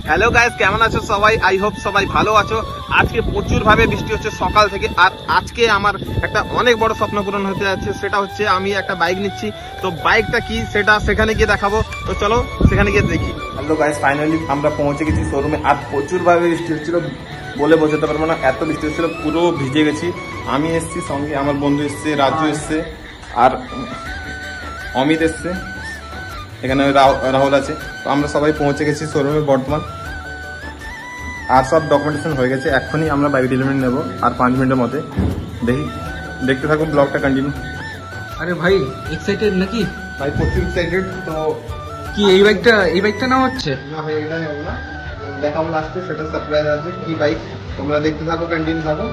Hello guys, কেমন আছো সবাই? আই হোপ সবাই ভালো আছো। আজকে প্রচুর ভাবে বৃষ্টি হচ্ছে সকাল থেকে। আর আজকে আমার একটা অনেক বড় স্বপ্ন পূরণ হতে যাচ্ছে, সেটা হচ্ছে আমি একটা বাইক নিচ্ছি। তো বাইকটা কি সেটা সেখানে গিয়ে দেখাবো। তো চলো সেখানে গিয়ে দেখি। হ্যালো গাইস, ফাইনালি আমরা পৌঁছে গেছি শোরুমে। আর প্রচুর ভাবে বৃষ্টি হচ্ছিল, বলে বোঝাতে পারবো না, এত বৃষ্টি হচ্ছিল, পুরো ভিজে গেছি। আমি এসছি, সঙ্গে আমার বন্ধু এসছে, রাজু এসছে, আর অমিত এসছে, এখানে রাহুল আছে। তো আমরা সবাই পৌঁছে গেছি শোরুমে বর্তমান। আর সব ডকুমেন্টেশন হয়ে গেছে। এখনই আমরা বাইক ডেলিভারি নেবো আর 5 মিনিটের মধ্যে। দেখতে থাকুন ব্লগটা কন্টিনিউ। আরে ভাই, এক্সাইটেড নাকি? ভাই প্রচুর এক্সাইটেড। তো কি এই বাইকটা নেওয়া হচ্ছে? না ভাই, এটা নেবো না, দেখাবো লাস্টে, সেটা সারপ্রাইজ আছে। কি বাইক তোমরা দেখতে থাকো, কন্টিনিউ থাকো,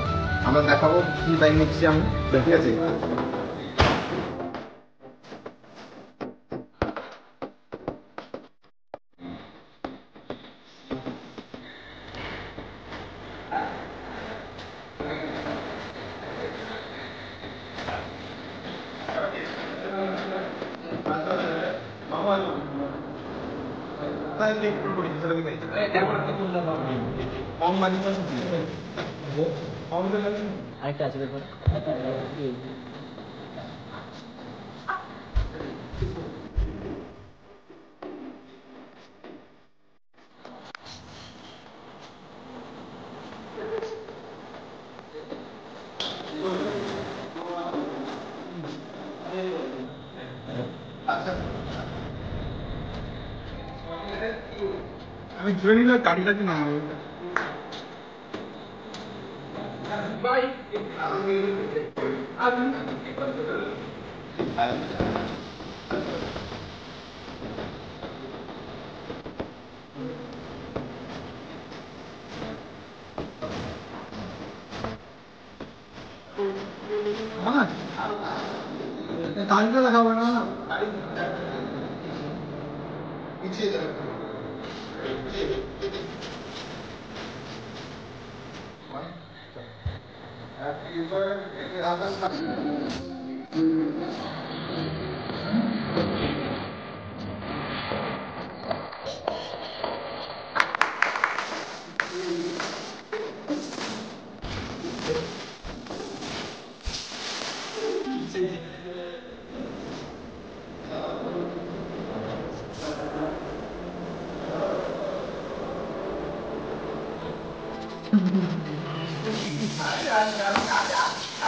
আমরা দেখাবো কি বাইক নিচ্ছি আমি। ঠিক আছে? আরেকটা আছে ব্যাপার। আমি ধরে নিলে গাড়িটা কি না গাড়িটা দেখাবো না, পিছিয়ে যাবে।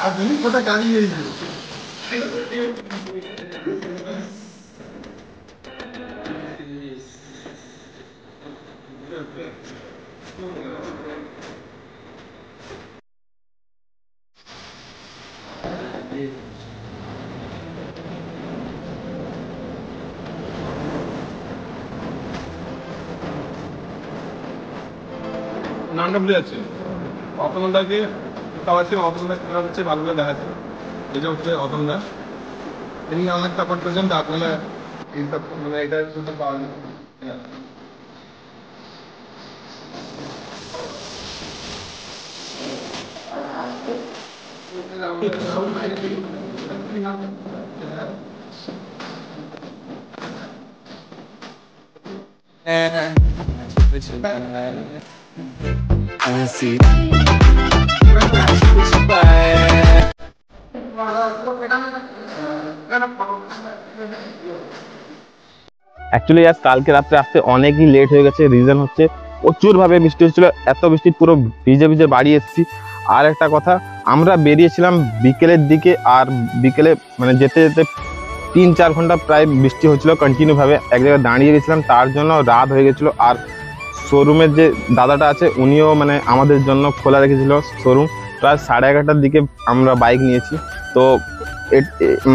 আপনি কোথা গাড়ি গিয়েছে? নামটা ভুলে যাচ্ছে। অতনদাকে খাওয়াচ্ছে, অতনদা খেলা হচ্ছে, ভালো করে দেখাচ্ছে। এটা হচ্ছে অতনদা, তিনি অনেক সাপোর্ট করেছেন। তো আপনারা এই সব মানে এটা শুধু পাওয়া যায়। অ্যাকচুয়ালি আজ কালকে রাত্রে আসতে অনেকই লেট হয়ে গেছে। রিজন হচ্ছে প্রচুর ভাবে বৃষ্টি হচ্ছিল, এত বৃষ্টি পুরো ভিজে ভিজে বাড়ি এসেছি। আর একটা কথা, আমরা বেরিয়েছিলাম বিকেলের দিকে, আর বিকেলে মানে যেতে যেতে 3-4 ঘন্টা প্রায় বৃষ্টি হচ্ছিল কন্টিনিউ ভাবে। এক জায়গায় দাঁড়িয়ে গেছিলাম, তার জন্য রাত হয়ে গেছিলো। আর শোরুমের যে দাদাটা আছে উনিও মানে আমাদের জন্য খোলা রেখেছিল শোরুম। প্রায় 11:30টার দিকে আমরা বাইক নিয়েছি। তো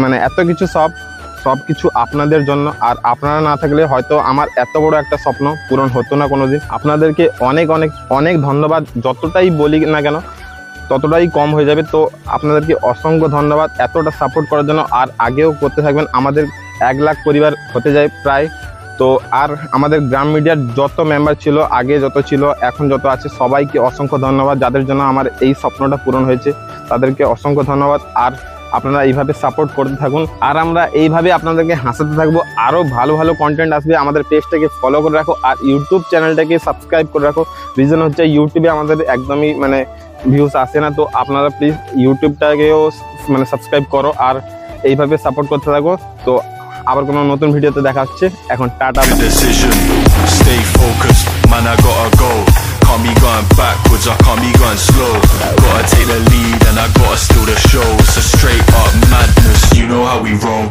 মানে এত কিছু সব কিছু আপনাদের জন্য। আর আপনারা না থাকলে হয়তো আমার এত বড় একটা স্বপ্ন পূরণ হতো না কোনোদিন। আপনাদেরকে অনেক অনেক অনেক ধন্যবাদ। যতটাই বলি না কেন ততটাই কম হয়ে যাবে। তো আপনাদেরকে অসংখ্য ধন্যবাদ এতটা সাপোর্ট করার জন্য। আর আগেও করতে থাকবেন। আমাদের 1 লাখ পরিবার হতে যায় প্রায়। তো আর আমাদের গ্রাম মিডিয়ার যত মেম্বার ছিল, আগে যত ছিল, এখন যত আছে, সবাইকে অসংখ্য ধন্যবাদ। যাদের জন্য আমার এই স্বপ্নটা পূরণ হয়েছে তাদেরকে অসংখ্য ধন্যবাদ। আর আপনারা এইভাবে সাপোর্ট করতে থাকুন, আর আমরা এইভাবে আপনাদেরকে হাসাতে থাকবো। আরও ভালো ভালো কন্টেন্ট আসবে, আমাদের পেজটাকে ফলো করে রাখো আর ইউটিউব চ্যানেলটাকে সাবস্ক্রাইব করে রাখো। রিজন হচ্ছে ইউটিউবে আমাদের একদমই মানে ভিউজ আসে না, তো আপনারা প্লিজ ইউটিউবটাকেও মানে সাবস্ক্রাইব করো আর এইভাবে সাপোর্ট করতে থাকো। তো আবার কোনো নতুন ভিডিওতে দেখা হচ্ছে, এখন tata. Decision, stay focused, man, I gotta go. Can't be going backwards, I can't be going slow. Gotta take the lead and I gotta steal the show. It's a straight up madness, you know how we roll.